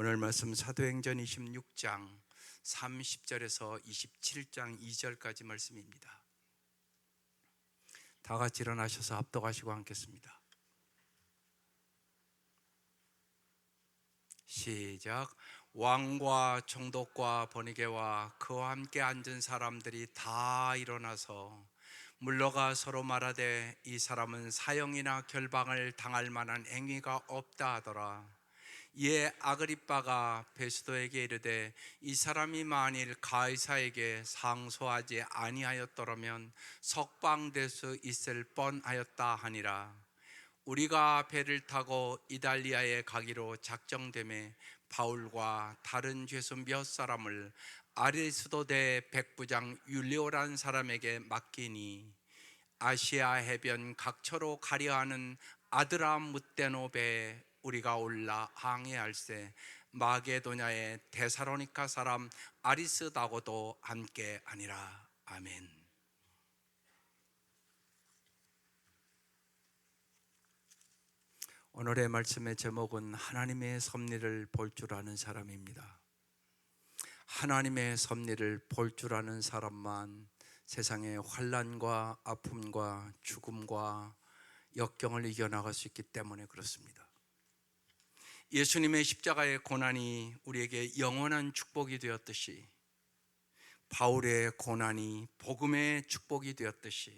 오늘 말씀 사도행전 26장 30절에서 27장 2절까지 말씀입니다. 다 같이 일어나셔서 합독하시고 앉겠습니다. 시작. 왕과 총독과 번이게와 그와 함께 앉은 사람들이 다 일어나서 물러가 서로 말하되 이 사람은 사형이나 결방을 당할 만한 행위가 없다 하더라. 이에 아그리빠가 베스도에게 이르되 이 사람이 만일 가이사에게 상소하지 아니하였더라면 석방될 수 있을 뻔하였다 하니라. 우리가 배를 타고 이달리아에 가기로 작정되매 바울과 다른 죄수 몇 사람을 아리스도대 백부장 율리오라는 사람에게 맡기니 아시아 해변 각처로 가려 하는 아드라무떼노베에 우리가 올라 항해할세 마게도냐의 데살로니가 사람 아리스다고도 함께 아니라. 아멘. 오늘의 말씀의 제목은 하나님의 섭리를 볼 줄 아는 사람입니다. 하나님의 섭리를 볼 줄 아는 사람만 세상의 환난과 아픔과 죽음과 역경을 이겨나갈 수 있기 때문에 그렇습니다. 예수님의 십자가의 고난이 우리에게 영원한 축복이 되었듯이, 바울의 고난이 복음의 축복이 되었듯이,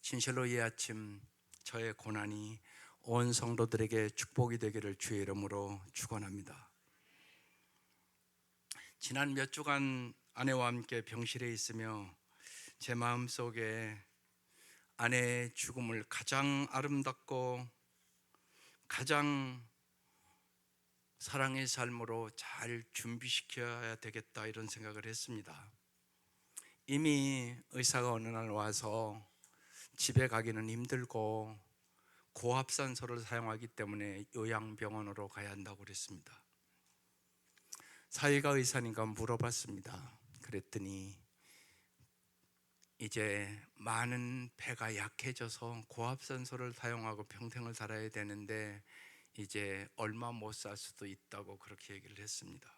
진실로 이 아침 저의 고난이 온 성도들에게 축복이 되기를 주의 이름으로 축원합니다. 지난 몇 주간 아내와 함께 병실에 있으며 제 마음속에 아내의 죽음을 가장 아름답고 가장 사랑의 삶으로 잘 준비시켜야 되겠다 이런 생각을 했습니다. 이미 의사가 어느 날 와서 집에 가기는 힘들고 고압산소를 사용하기 때문에 요양병원으로 가야 한다고 그랬습니다. 사위가 의사니까 물어봤습니다. 그랬더니 이제 많은 폐가 약해져서 고압산소를 사용하고 평생을 살아야 되는데 이제 얼마 못 살 수도 있다고 그렇게 얘기를 했습니다.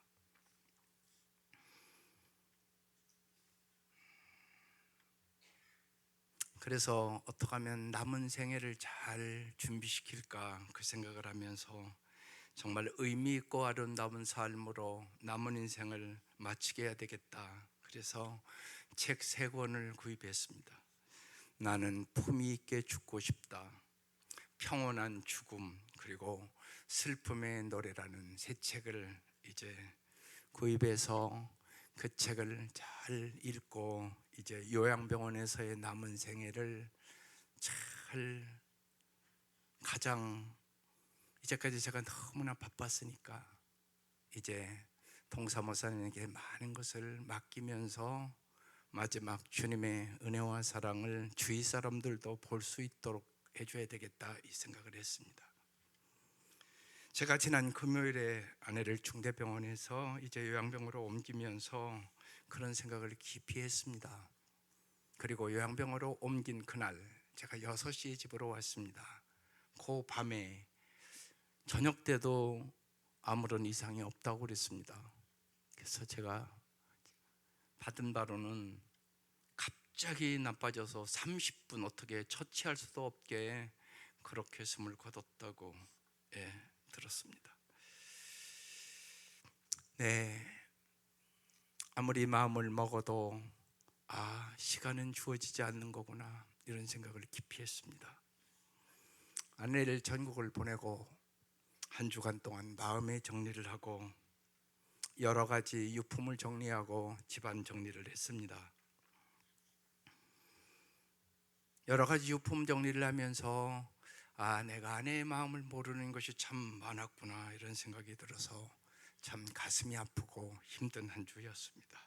그래서 어떻게 하면 남은 생애를 잘 준비시킬까 그 생각을 하면서 정말 의미 있고 아름다운 삶으로 남은 인생을 마치게 해야 되겠다. 그래서 책 3권을 구입했습니다. 나는 품위 있게 죽고 싶다, 평온한 죽음, 그리고 슬픔의 노래라는 3책을 이제 구입해서 그 책을 잘 읽고 이제 요양병원에서의 남은 생애를 잘, 가장 이제까지 제가 너무나 바빴으니까 이제 동사모사님에게 많은 것을 맡기면서 마지막 주님의 은혜와 사랑을 주위 사람들도 볼 수 있도록 해줘야 되겠다 이 생각을 했습니다. 제가 지난 금요일에 아내를 중대병원에서 이제 요양병원으로 옮기면서 그런 생각을 깊이 했습니다. 그리고 요양병원으로 옮긴 그날 제가 6시에 집으로 왔습니다. 그 밤에 저녁 때도 아무런 이상이 없다고 그랬습니다. 그래서 제가 받은 바로는 갑자기 나빠져서 30분 어떻게 처치할 수도 없게 그렇게 숨을 거뒀다고 들었습니다. 네, 아무리 마음을 먹어도 시간은 주어지지 않는 거구나 이런 생각을 깊이 했습니다. 아내를 전국을 보내고 한 주간 동안 마음의 정리를 하고 여러 가지 유품을 정리하고 집안 정리를 했습니다. 여러 가지 유품 정리를 하면서 내가 아내의 마음을 모르는 것이 참 많았구나 이런 생각이 들어서 참 가슴이 아프고 힘든 한 주였습니다.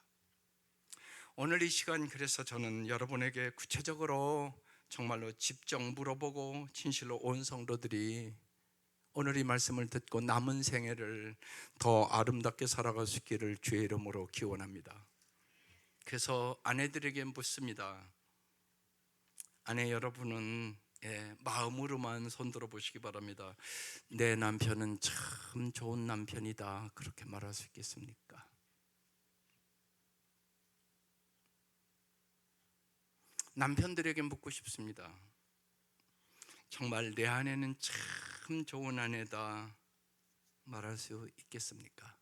오늘 이 시간 그래서 저는 여러분에게 구체적으로 정말로 직접 물어보고 진실로 온 성도들이 오늘 이 말씀을 듣고 남은 생애를 더 아름답게 살아갈 수 있기를 주의 이름으로 기원합니다. 그래서 아내들에게 묻습니다. 아내 여러분은 마음으로만 손들어 보시기 바랍니다. 내 남편은 참 좋은 남편이다, 그렇게 말할 수 있겠습니까? 남편들에게 묻고 싶습니다. 정말 내 아내는 참 좋은 아내다 말할 수 있겠습니까?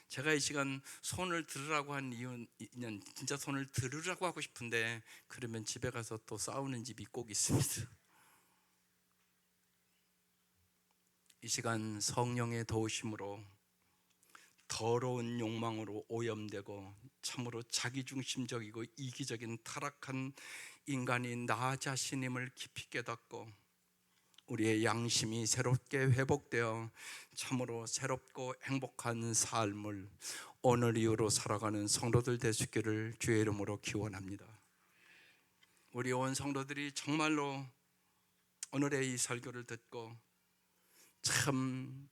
제가 이 시간 손을 들으라고 한 이유는 진짜 손을 들으라고 하고 싶은데, 그러면 집에 가서 또 싸우는 집이 꼭 있습니다. 이 시간 성령의 도우심으로 더러운 욕망으로 오염되고 참으로 자기중심적이고 이기적인 타락한 인간이 나 자신임을 깊이 깨닫고 우리의 양심이 새롭게 회복되어 참으로 새롭고 행복한 삶을 오늘 이후로 살아가는 성도들 되시기를 주의 이름으로 기원합니다. 우리 온 성도들이 정말로 오늘의 이 설교를 듣고 참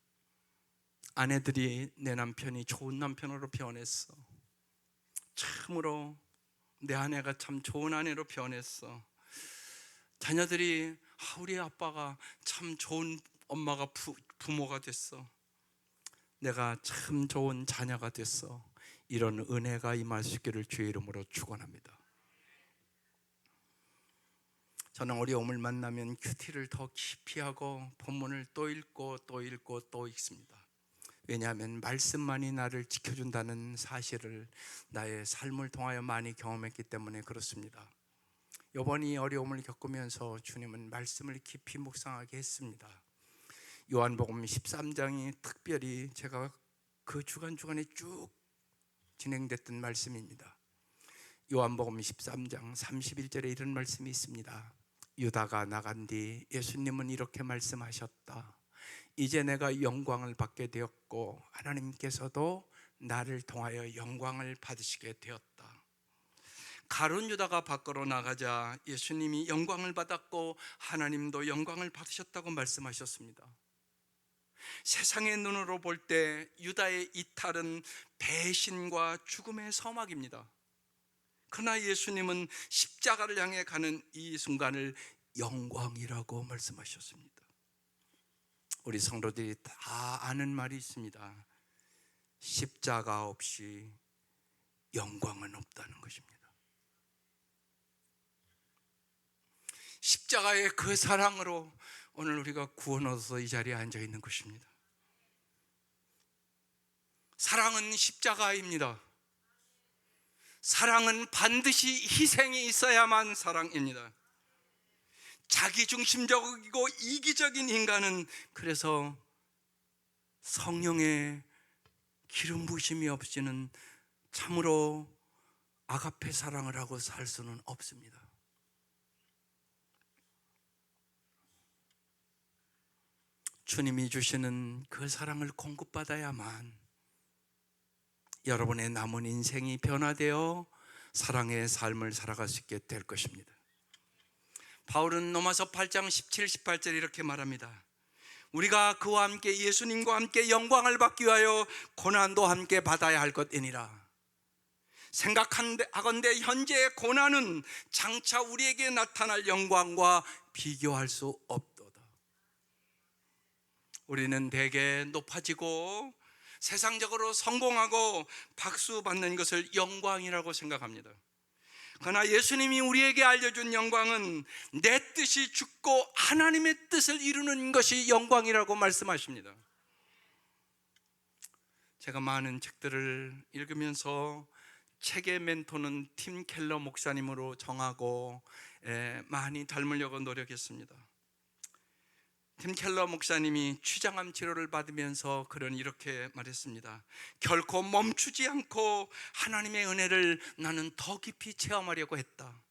아내들이 내 남편이 좋은 남편으로 변했어, 참으로 내 아내가 참 좋은 아내로 변했어, 자녀들이 우리 아빠가 참 좋은 엄마가 부모가 됐어, 내가 참 좋은 자녀가 됐어, 이런 은혜가 임할 수 있기를 주의 이름으로 축원합니다. 저는 어려움을 만나면 큐티를 더 깊이 하고 본문을 또 읽고 또 읽고 또 읽습니다. 왜냐하면 말씀만이 나를 지켜준다는 사실을 나의 삶을 통하여 많이 경험했기 때문에 그렇습니다. 이번이 어려움을 겪으면서 주님은 말씀을 깊이 묵상하게 했습니다. 요한복음 13장이 특별히 제가 그 주간주간에 쭉 진행됐던 말씀입니다. 요한복음 13장 31절에 이런 말씀이 있습니다. 유다가 나간 뒤 예수님은 이렇게 말씀하셨다. 이제 내가 영광을 받게 되었고 하나님께서도 나를 통하여 영광을 받으시게 되었다. 가룟 유다가 밖으로 나가자 예수님이 영광을 받았고 하나님도 영광을 받으셨다고 말씀하셨습니다. 세상의 눈으로 볼 때 유다의 이탈은 배신과 죽음의 서막입니다. 그러나 예수님은 십자가를 향해 가는 이 순간을 영광이라고 말씀하셨습니다. 우리 성도들이 다 아는 말이 있습니다. 십자가 없이 영광은 없다는 것입니다. 십자가의 그 사랑으로 오늘 우리가 구원 얻어서 이 자리에 앉아 있는 것입니다. 사랑은 십자가입니다. 사랑은 반드시 희생이 있어야만 사랑입니다. 자기중심적이고 이기적인 인간은 그래서 성령의 기름 부으심이 없이는 참으로 아가페 사랑을 하고 살 수는 없습니다. 주님이 주시는 그 사랑을 공급받아야만 여러분의 남은 인생이 변화되어 사랑의 삶을 살아갈 수 있게 될 것입니다. 바울은 로마서 8장 17, 18절 이렇게 말합니다. 우리가 그와 함께 예수님과 함께 영광을 받기 위하여 고난도 함께 받아야 할 것이니라. 생각하건대 현재의 고난은 장차 우리에게 나타날 영광과 비교할 수 없도다. 우리는 대개 높아지고 세상적으로 성공하고 박수 받는 것을 영광이라고 생각합니다. 그러나 예수님이 우리에게 알려준 영광은 내 뜻이 죽고 하나님의 뜻을 이루는 것이 영광이라고 말씀하십니다. 제가 많은 책들을 읽으면서 책의 멘토는 팀 켈러 목사님으로 정하고 많이 닮으려고 노력했습니다. 팀 켈러 목사님이 췌장암 치료를 받으면서 그는 이렇게 말했습니다. 결코 멈추지 않고 하나님의 은혜를 나는 더 깊이 체험하려고 했다.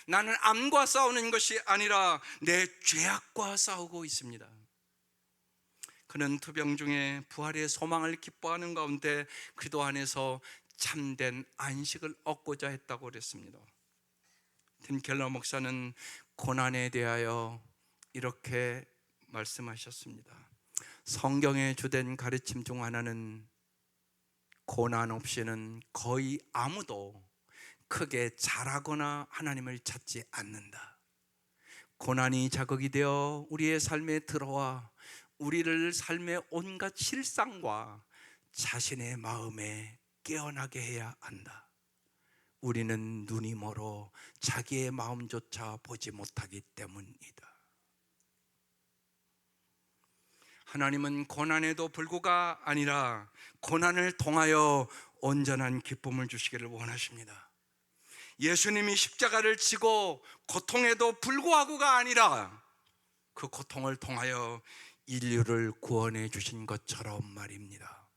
나는 암과 싸우는 것이 아니라 내 죄악과 싸우고 있습니다. 그는 투병 중에 부활의 소망을 기뻐하는 가운데 기도 안에서 참된 안식을 얻고자 했다고 그랬습니다. 팀 켈러 목사는 고난에 대하여 이렇게 말씀하셨습니다. 성경의 주된 가르침 중 하나는 고난 없이는 거의 아무도 크게 잘하거나 하나님을 찾지 않는다. 고난이 자극이 되어 우리의 삶에 들어와 우리를 삶의 온갖 실상과 자신의 마음에 깨어나게 해야 한다. 우리는 눈이 멀어 자기의 마음조차 보지 못하기 때문이다. 하나님은 고난에도 불구가 아니라 고난을 통하여 온전한 기쁨을 주시기를 원하십니다. 예수님이 십자가를 지고 고통에도 불구하고가 아니라 그 고통을 통하여 인류를 구원해 주신 것처럼 말입니다.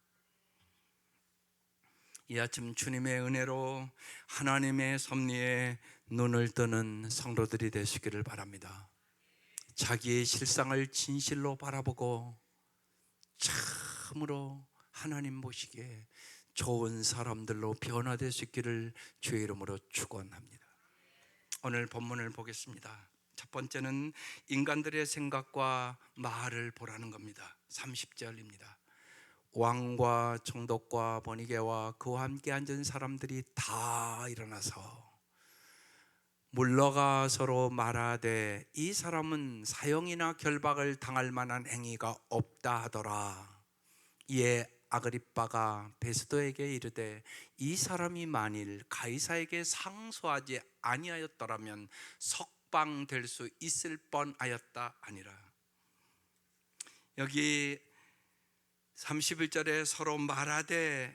이 아침 주님의 은혜로 하나님의 섭리에 눈을 뜨는 성도들이 되시기를 바랍니다. 자기의 실상을 진실로 바라보고 참으로 하나님 보시기에 좋은 사람들로 변화될 수 있기를 주의 이름으로 축원합니다. 오늘 본문을 보겠습니다. 첫 번째는 인간들의 생각과 말을 보라는 겁니다. 30절입니다. 왕과 총독과 번이개와 그와 함께 앉은 사람들이 다 일어나서 물러가 서로 말하되 이 사람은 사형이나 결박을 당할 만한 행위가 없다 하더라. 이에 아그리빠가 베스도에게 이르되 이 사람이 만일 가이사에게 상소하지 아니하였더라면 석방될 수 있을 뻔하였다 아니라. 여기 31절에 서로 말하되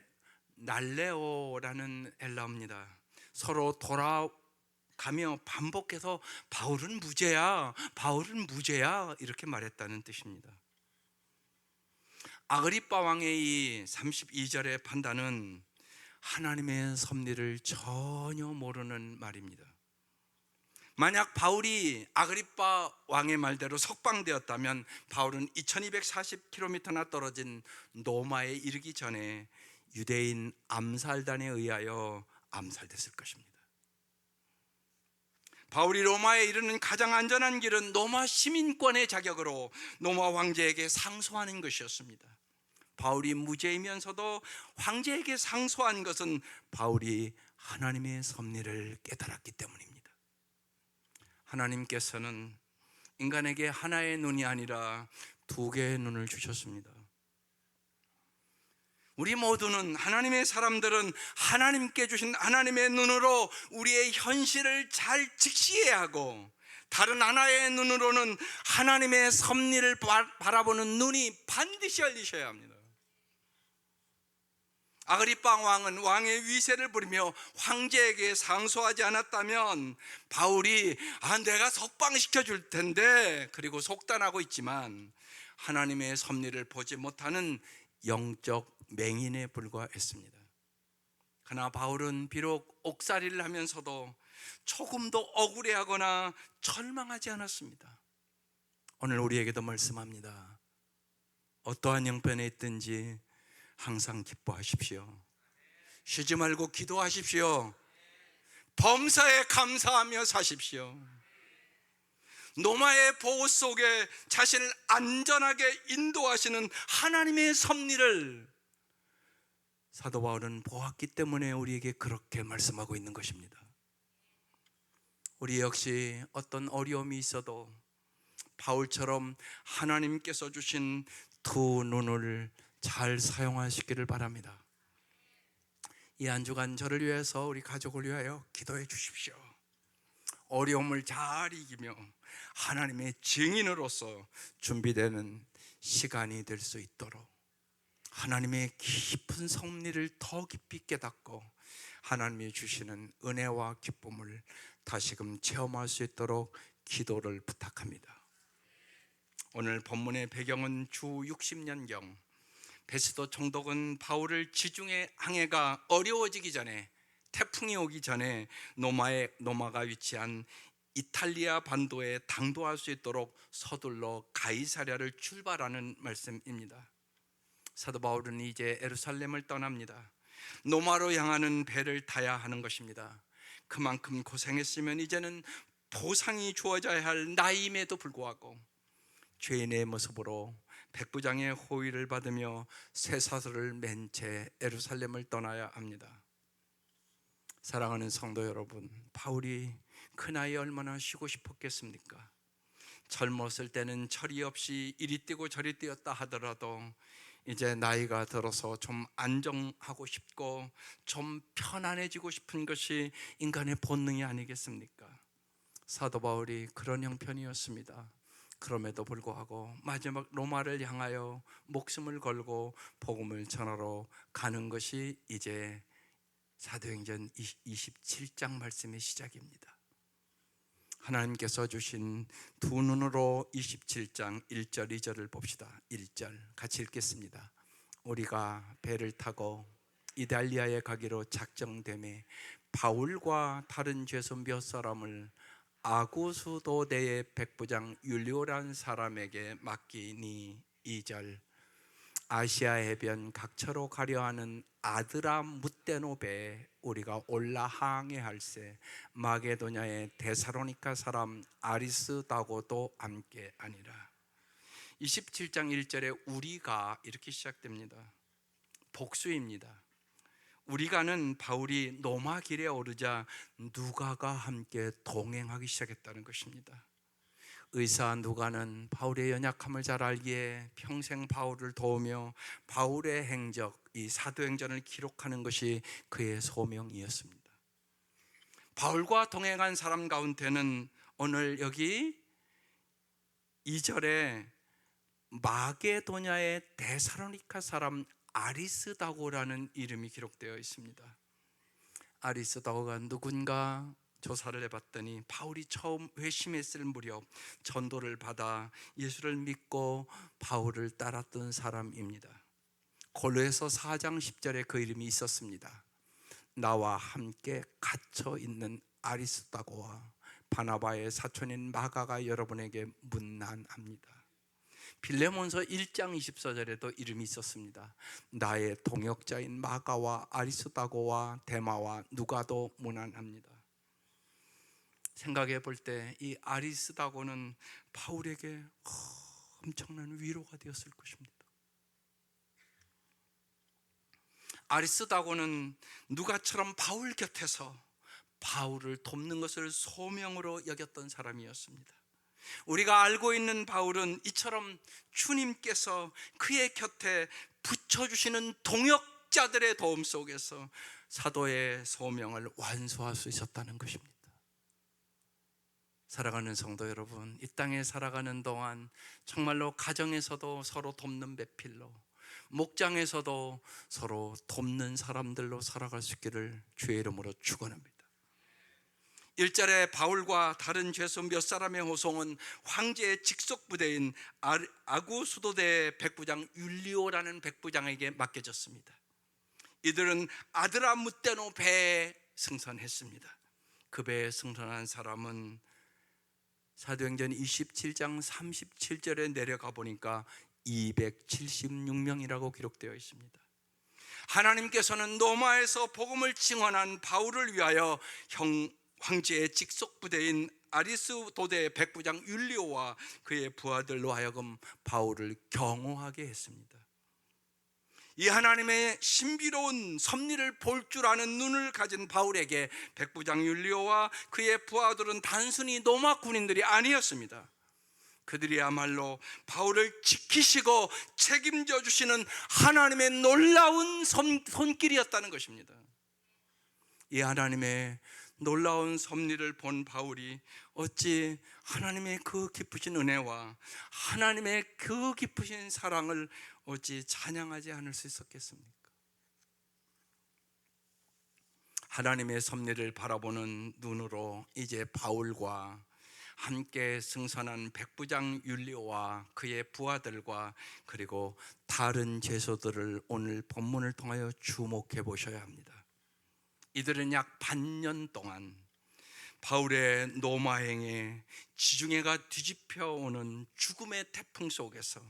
날레오라는 헬라어입니다. 서로 돌아가며 반복해서 바울은 무죄야, 바울은 무죄야 이렇게 말했다는 뜻입니다. 아그리빠 왕의 이 32절의 판단은 하나님의 섭리를 전혀 모르는 말입니다. 만약 바울이 아그리빠 왕의 말대로 석방되었다면 바울은 2240km나 떨어진 로마에 이르기 전에 유대인 암살단에 의하여 암살됐을 것입니다. 바울이 로마에 이르는 가장 안전한 길은 로마 시민권의 자격으로 로마 황제에게 상소하는 것이었습니다. 바울이 무죄이면서도 황제에게 상소한 것은 바울이 하나님의 섭리를 깨달았기 때문입니다. 하나님께서는 인간에게 하나의 눈이 아니라 두 개의 눈을 주셨습니다. 우리 모두는, 하나님의 사람들은 하나님께 주신 하나님의 눈으로 우리의 현실을 잘 직시해야 하고, 다른 하나의 눈으로는 하나님의 섭리를 바라보는 눈이 반드시 열리셔야 합니다. 아그리빠 왕은 왕의 위세를 부리며 황제에게 상소하지 않았다면 바울이 내가 석방시켜 줄 텐데, 그리고 속단하고 있지만 하나님의 섭리를 보지 못하는 영적 맹인에 불과했습니다. 그러나 바울은 비록 옥살이를 하면서도 조금도 억울해하거나 절망하지 않았습니다. 오늘 우리에게도 말씀합니다. 어떠한 형편에 있든지 항상 기뻐하십시오. 쉬지 말고 기도하십시오. 범사에 감사하며 사십시오. 노마의 보호 속에 자신을 안전하게 인도하시는 하나님의 섭리를 사도 바울은 보았기 때문에 우리에게 그렇게 말씀하고 있는 것입니다. 우리 역시 어떤 어려움이 있어도 바울처럼 하나님께서 주신 두 눈을 잘 사용하시기를 바랍니다. 이 한 주간 저를 위해서, 우리 가족을 위하여 기도해 주십시오. 어려움을 잘 이기며 하나님의 증인으로서 준비되는 시간이 될 수 있도록 하나님의 깊은 섭리를 더 깊이 깨닫고 하나님이 주시는 은혜와 기쁨을 다시금 체험할 수 있도록 기도를 부탁합니다. 오늘 본문의 배경은 주 60년경 베스도 총독은 바울을 지중해 항해가 어려워지기 전에, 태풍이 오기 전에 노마가 위치한 이탈리아 반도에 당도할 수 있도록 서둘러 가이사랴를 출발하는 말씀입니다. 사도 바울은 이제 예루살렘을 떠납니다. 노마로 향하는 배를 타야 하는 것입니다. 그만큼 고생했으면 이제는 보상이 주어져야 할 나이임에도 불구하고 죄인의 모습으로 백부장의 호의를 받으며 쇠사슬을 맨 채 예루살렘을 떠나야 합니다. 사랑하는 성도 여러분, 바울이 그 나이에 얼마나 쉬고 싶었겠습니까? 젊었을 때는 철이 없이 이리 뛰고 저리 뛰었다 하더라도 이제 나이가 들어서 좀 안정하고 싶고 좀 편안해지고 싶은 것이 인간의 본능이 아니겠습니까? 사도 바울이 그런 형편이었습니다. 그럼에도 불구하고 마지막 로마를 향하여 목숨을 걸고 복음을 전하러 가는 것이 이제 사도행전 27장 말씀의 시작입니다. 하나님께서 주신 두 눈으로 27장 1절 2절을 봅시다. 1절 같이 읽겠습니다. 우리가 배를 타고 이달리아에 가기로 작정되매 바울과 다른 죄수 몇 사람을 아구수도대의 백부장 율리오라는 사람에게 맡기니 2절 아시아 해변 각처로 가려 하는 아드라 무떼노베에 우리가 올라 항해할세 마게도냐의 데살로니가 사람 아리스다고도 함께 아니라. 27장 1절에 우리가 이렇게 시작됩니다. 복수입니다. 우리가는 바울이 로마 길에 오르자 누가가 함께 동행하기 시작했다는 것입니다. 의사 누가는 바울의 연약함을 잘 알기에 평생 바울을 도우며 바울의 행적, 이 사도행전을 기록하는 것이 그의 소명이었습니다. 바울과 동행한 사람 가운데는 오늘 여기 2절에 마게도냐의 데살로니가 사람 아리스다고라는 이름이 기록되어 있습니다. 아리스다고가 누군가 조사를 해봤더니 바울이 처음 회심했을 무렵 전도를 받아 예수를 믿고 바울을 따랐던 사람입니다. 골로새서 4장 10절에 그 이름이 있었습니다. 나와 함께 갇혀 있는 아리스다고와 바나바의 사촌인 마가가 여러분에게 문안합니다. 빌레몬서 1장 24절에도 이름이 있었습니다. 나의 동역자인 마가와 아리스다고와 데마와 누가도 문안합니다. 생각해 볼 때 이 아리스다고는 바울에게 엄청난 위로가 되었을 것입니다. 아리스다고는 누가처럼 바울 곁에서 바울을 돕는 것을 소명으로 여겼던 사람이었습니다. 우리가 알고 있는 바울은 이처럼 주님께서 그의 곁에 붙여주시는 동역자들의 도움 속에서 사도의 소명을 완수할 수 있었다는 것입니다. 사랑하는 성도 여러분, 이 땅에 살아가는 동안 정말로 가정에서도 서로 돕는 배필로, 목장에서도 서로 돕는 사람들로 살아갈 수 있기를 주의 이름으로 축원합니다. 1절에 바울과 다른 죄수 몇 사람의 호송은 황제의 직속 부대인 아구수도대 백부장 율리오라는 백부장에게 맡겨졌습니다. 이들은 아드라무떼노 배에 승선했습니다. 그 배에 승선한 사람은 사도행전 27장 37절에 내려가 보니까 276명이라고 기록되어 있습니다. 하나님께서는 로마에서 복음을 증언한 바울을 위하여 황제의 직속 부대인 아리스도대 백부장 율리오와 그의 부하들로 하여금 바울을 경호하게 했습니다. 이 하나님의 신비로운 섭리를 볼 줄 아는 눈을 가진 바울에게 백부장 율리오와 그의 부하들은 단순히 로마 군인들이 아니었습니다. 그들이야말로 바울을 지키시고 책임져 주시는 하나님의 놀라운 손길이었다는 것입니다. 이 하나님의 놀라운 섭리를 본 바울이 어찌 하나님의 그 깊으신 은혜와 하나님의 그 깊으신 사랑을 어찌 찬양하지 않을 수 있었겠습니까? 하나님의 섭리를 바라보는 눈으로 이제 바울과 함께 승선한 백부장 율리오와 그의 부하들과 그리고 다른 죄수들을 오늘 본문을 통하여 주목해 보셔야 합니다. 이들은 약 반년 동안 바울의 노마행에 지중해가 뒤집혀오는 죽음의 태풍 속에서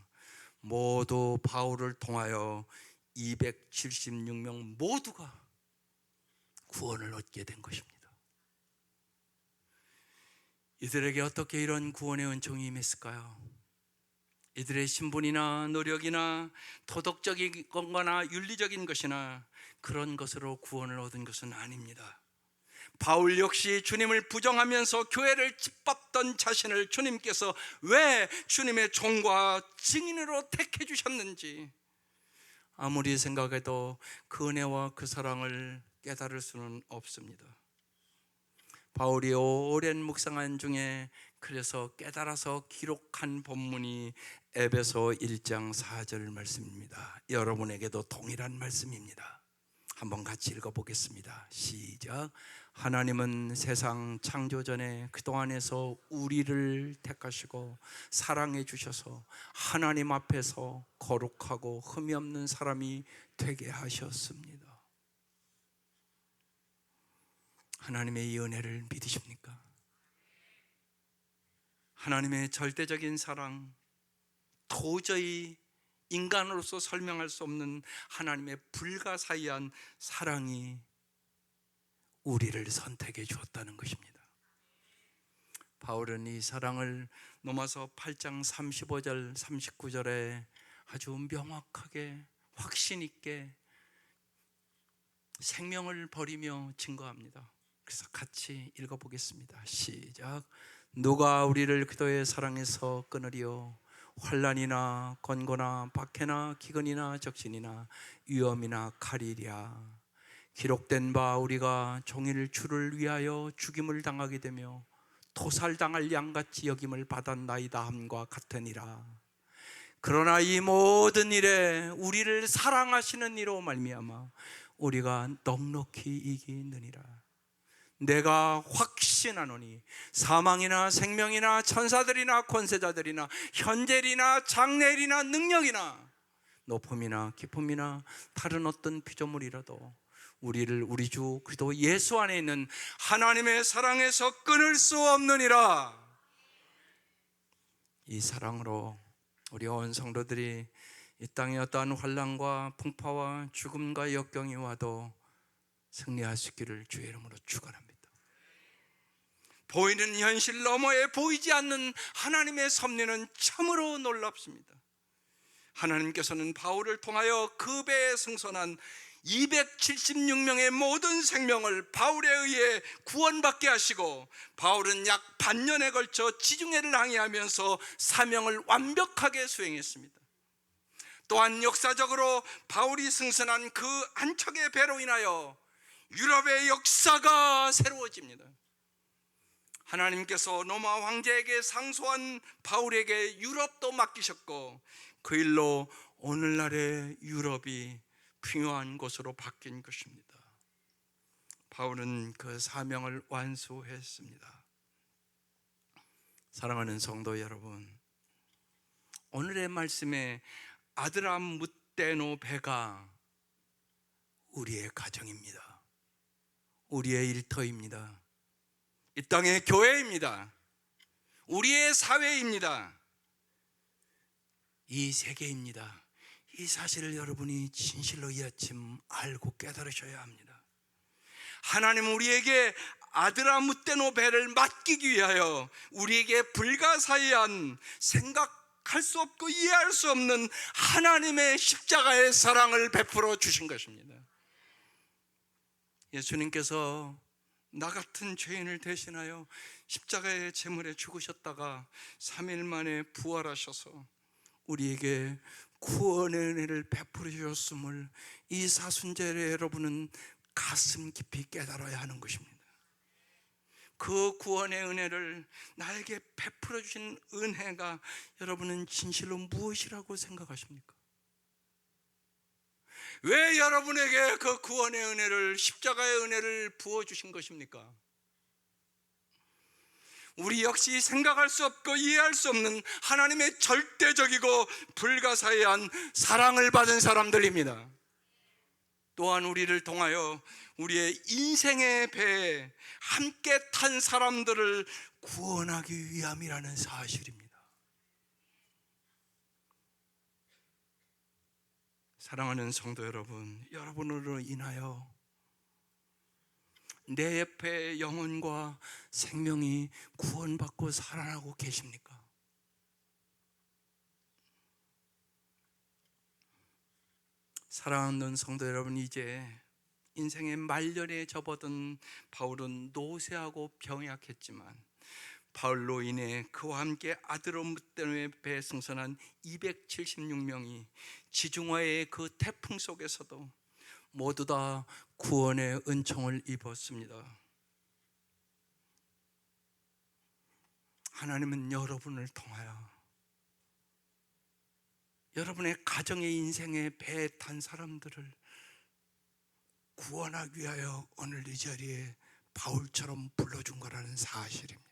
모두 바울을 통하여 276명 모두가 구원을 얻게 된 것입니다. 이들에게 어떻게 이런 구원의 은총이 임했을까요? 이들의 신분이나 노력이나 도덕적인 것이나 윤리적인 것이나 그런 것으로 구원을 얻은 것은 아닙니다. 바울 역시 주님을 부정하면서 교회를 짓밟던 자신을 주님께서 왜 주님의 종과 증인으로 택해 주셨는지 아무리 생각해도 그 은혜와 그 사랑을 깨달을 수는 없습니다. 바울이 오랜 묵상한 중에 그래서 깨달아서 기록한 본문이 에베소 1장 4절 말씀입니다. 여러분에게도 동일한 말씀입니다. 한번 같이 읽어보겠습니다. 시작. 하나님은 세상 창조 전에 그동안에서 우리를 택하시고 사랑해 주셔서 하나님 앞에서 거룩하고 흠이 없는 사람이 되게 하셨습니다. 하나님의 이 은혜를 믿으십니까? 하나님의 절대적인 사랑, 도저히 인간으로서 설명할 수 없는 하나님의 불가사의한 사랑이 우리를 선택해 주었다는 것입니다. 바울은 이 사랑을 로마서 8장 35절 39절에 아주 명확하게 확신 있게 생명을 버리며 증거합니다. 그래서 같이 읽어보겠습니다. 시작. 누가 우리를 그도의 사랑에서 끊으리요? 환난이나 권고나 박해나 기근이나 적신이나 위험이나 칼이랴. 기록된 바 우리가 종일 주를 위하여 죽임을 당하게 되며 토살당할 양같이 여김을 받았나이다 함과 같으니라. 그러나 이 모든 일에 우리를 사랑하시는 이로 말미암아 우리가 넉넉히 이기느니라. 내가 확신하노니 사망이나 생명이나 천사들이나 권세자들이나 현재일이나 장래일이나 능력이나 높음이나 깊음이나 다른 어떤 피조물이라도 우리를 우리 주 그리스도 예수 안에 있는 하나님의 사랑에서 끊을 수 없느니라. 이 사랑으로 우리 온 성도들이 이 땅에 어떠한 환난과 풍파와 죽음과 역경이 와도 승리할 수 있기를 주의 이름으로 축원합니다. 보이는 현실 너머에 보이지 않는 하나님의 섭리는 참으로 놀랍습니다. 하나님께서는 바울을 통하여 그 배에 승선한 276명의 모든 생명을 바울에 의해 구원받게 하시고 바울은 약 반년에 걸쳐 지중해를 항해하면서 사명을 완벽하게 수행했습니다. 또한 역사적으로 바울이 승선한 그 한 척의 배로 인하여 유럽의 역사가 새로워집니다. 하나님께서 로마 황제에게 상소한 바울에게 유럽도 맡기셨고 그 일로 오늘날의 유럽이 풍요한 곳으로 바뀐 것입니다. 바울은 그 사명을 완수했습니다. 사랑하는 성도 여러분, 오늘의 말씀에 아드라무떼노 배가 우리의 가정입니다. 우리의 일터입니다. 이 땅의 교회입니다. 우리의 사회입니다. 이 세계입니다. 이 사실을 여러분이 진실로 이 아침 알고 깨달으셔야 합니다. 하나님은 우리에게 아드라무떼노 배를 맡기기 위하여 우리에게 불가사의한 생각할 수 없고 이해할 수 없는 하나님의 십자가의 사랑을 베풀어 주신 것입니다. 예수님께서 나 같은 죄인을 대신하여 십자가의 제물에 죽으셨다가 3일 만에 부활하셔서 우리에게 구원의 은혜를 베풀어 주셨음을 이 사순절에 여러분은 가슴 깊이 깨달아야 하는 것입니다. 그 구원의 은혜를 나에게 베풀어 주신 은혜가 여러분은 진실로 무엇이라고 생각하십니까? 왜 여러분에게 그 구원의 은혜를, 십자가의 은혜를 부어주신 것입니까? 우리 역시 생각할 수 없고 이해할 수 없는 하나님의 절대적이고 불가사의한 사랑을 받은 사람들입니다. 또한 우리를 통하여 우리의 인생의 배에 함께 탄 사람들을 구원하기 위함이라는 사실입니다. 사랑하는 성도 여러분, 여러분으로 인하여 내 옆에 영혼과 생명이 구원받고 살아나고 계십니까? 사랑하는 성도 여러분, 이제 인생의 말년에 접어든 바울은 노쇠하고 병약했지만 바울로 인해 그와 함께 아드로무떼노의 배에 승선한 276명이 지중화의 그 태풍 속에서도 모두 다 구원의 은총을 입었습니다. 하나님은 여러분을 통하여 여러분의 가정의 인생의 배에 탄 사람들을 구원하기 위하여 오늘 이 자리에 바울처럼 불러준 거라는 사실입니다.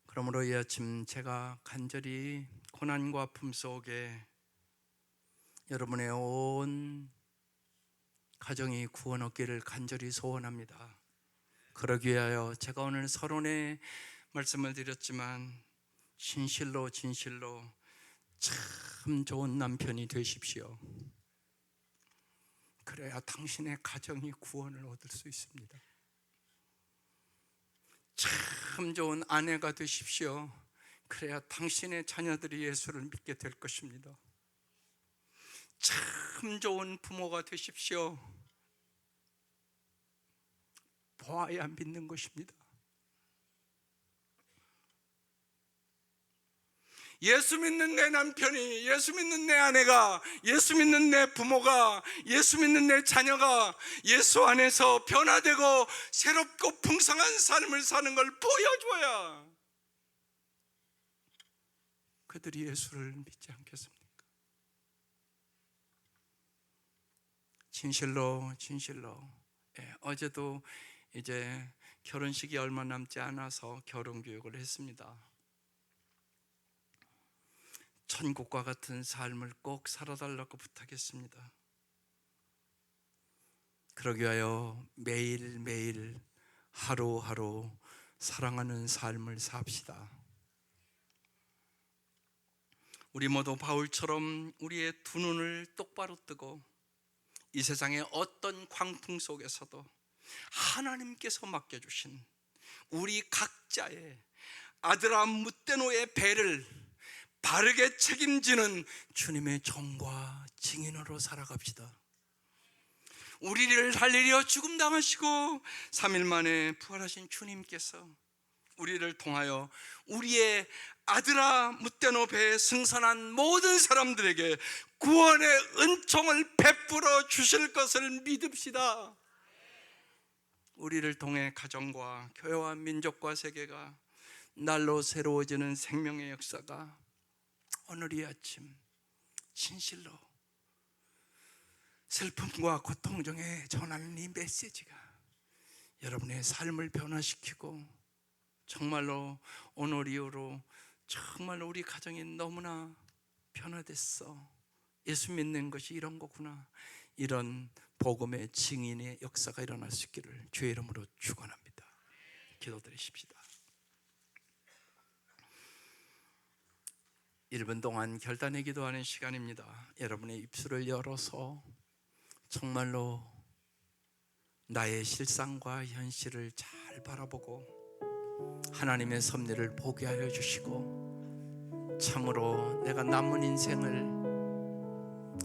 그러므로 이 아침 제가 간절히 고난과 아픔 속에 여러분의 온 가정이 구원 얻기를 간절히 소원합니다. 그러기 위하여 제가 오늘 서론에 말씀을 드렸지만 진실로 참 좋은 남편이 되십시오. 그래야 당신의 가정이 구원을 얻을 수 있습니다. 참 좋은 아내가 되십시오. 그래야 당신의 자녀들이 예수를 믿게 될 것입니다. 참 좋은 부모가 되십시오. 보아야 믿는 것입니다. 예수 믿는 내 남편이, 예수 믿는 내 아내가, 예수 믿는 내 부모가, 예수 믿는 내 자녀가 예수 안에서 변화되고 새롭고 풍성한 삶을 사는 걸 보여줘야 그들이 예수를 믿지 않겠습니까? 진실로 어제도 이제 결혼식이 얼마 남지 않아서 결혼 교육을 했습니다. 천국과 같은 삶을 꼭 살아달라고 부탁했습니다. 그러기 위하여 매일매일 하루하루 사랑하는 삶을 삽시다. 우리 모두 바울처럼 우리의 두 눈을 똑바로 뜨고 이 세상의 어떤 광풍 속에서도 하나님께서 맡겨주신 우리 각자의 아드라무떼노의 배를 바르게 책임지는 주님의 종과 증인으로 살아갑시다. 우리를 살리려 죽음 당하시고 3일 만에 부활하신 주님께서 우리를 통하여 우리의 아드라무떼노 배에 승선한 모든 사람들에게 구원의 은총을 베풀어 주실 것을 믿읍시다. 우리를 통해 가정과 교회와 민족과 세계가 날로 새로워지는 생명의 역사가 오늘 이 아침 진실로 슬픔과 고통 중에 전하는 이 메시지가 여러분의 삶을 변화시키고 정말로 오늘 이후로 정말로 우리 가정이 너무나 변화됐어, 예수 믿는 것이 이런 거구나, 이런 복음의 증인의 역사가 일어날 수 있기를 주의 이름으로 축원합니다. 기도드리십시다. 1분 동안 결단의 기도하는 시간입니다. 여러분의 입술을 열어서 정말로 나의 실상과 현실을 잘 바라보고 하나님의 섭리를 보게 하여 주시고 참으로 내가 남은 인생을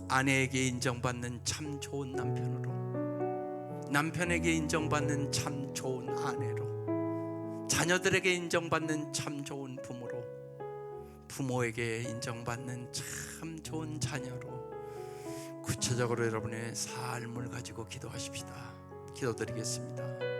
아내에게 인정받는 참 좋은 남편으로, 남편에게 인정받는 참 좋은 아내로, 자녀들에게 인정받는 참 좋은 부모로, 부모에게 인정받는 참 좋은 자녀로 구체적으로 여러분의 삶을 가지고 기도하십시다. 기도드리겠습니다.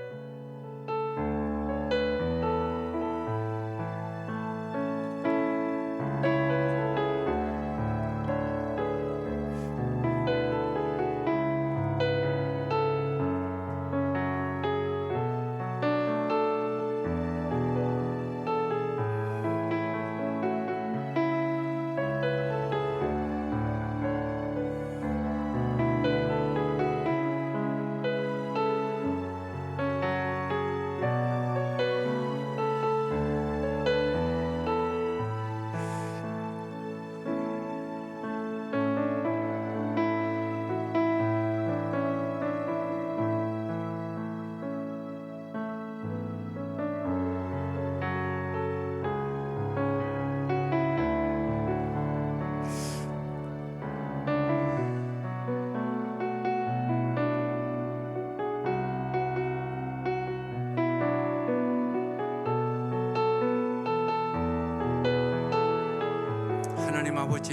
하나님 아버지,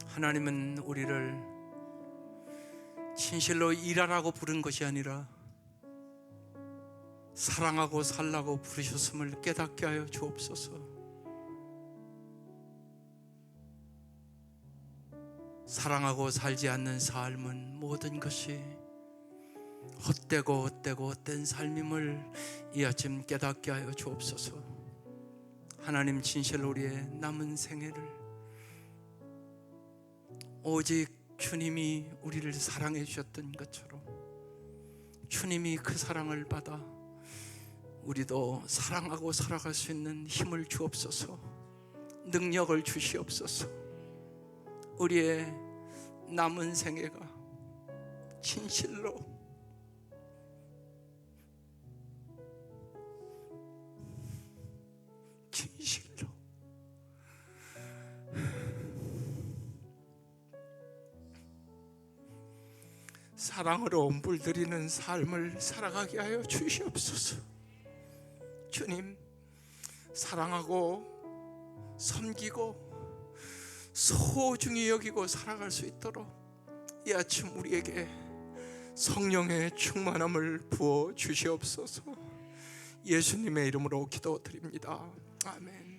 하나님은 우리를 진실로 일하라고 부른 것이 아니라 사랑하고 살라고 부르셨음을 깨닫게 하여 주옵소서. 사랑하고 살지 않는 삶은 모든 것이 헛된 삶임을 이 아침 깨닫게 하여 주옵소서. 하나님, 진실로 우리의 남은 생애를 오직 주님이 우리를 사랑해 주셨던 것처럼 주님이 그 사랑을 받아 우리도 사랑하고 살아갈 수 있는 힘을 주옵소서. 능력을 주시옵소서. 우리의 남은 생애가 진실로 사랑으로 물들이는 삶을 살아가게 하여 주시옵소서. 주님, 사랑하고 섬기고 소중히 여기고 살아갈 수 있도록 이 아침 우리에게 성령의 충만함을 부어 주시옵소서. 예수님의 이름으로 기도드립니다. 아멘.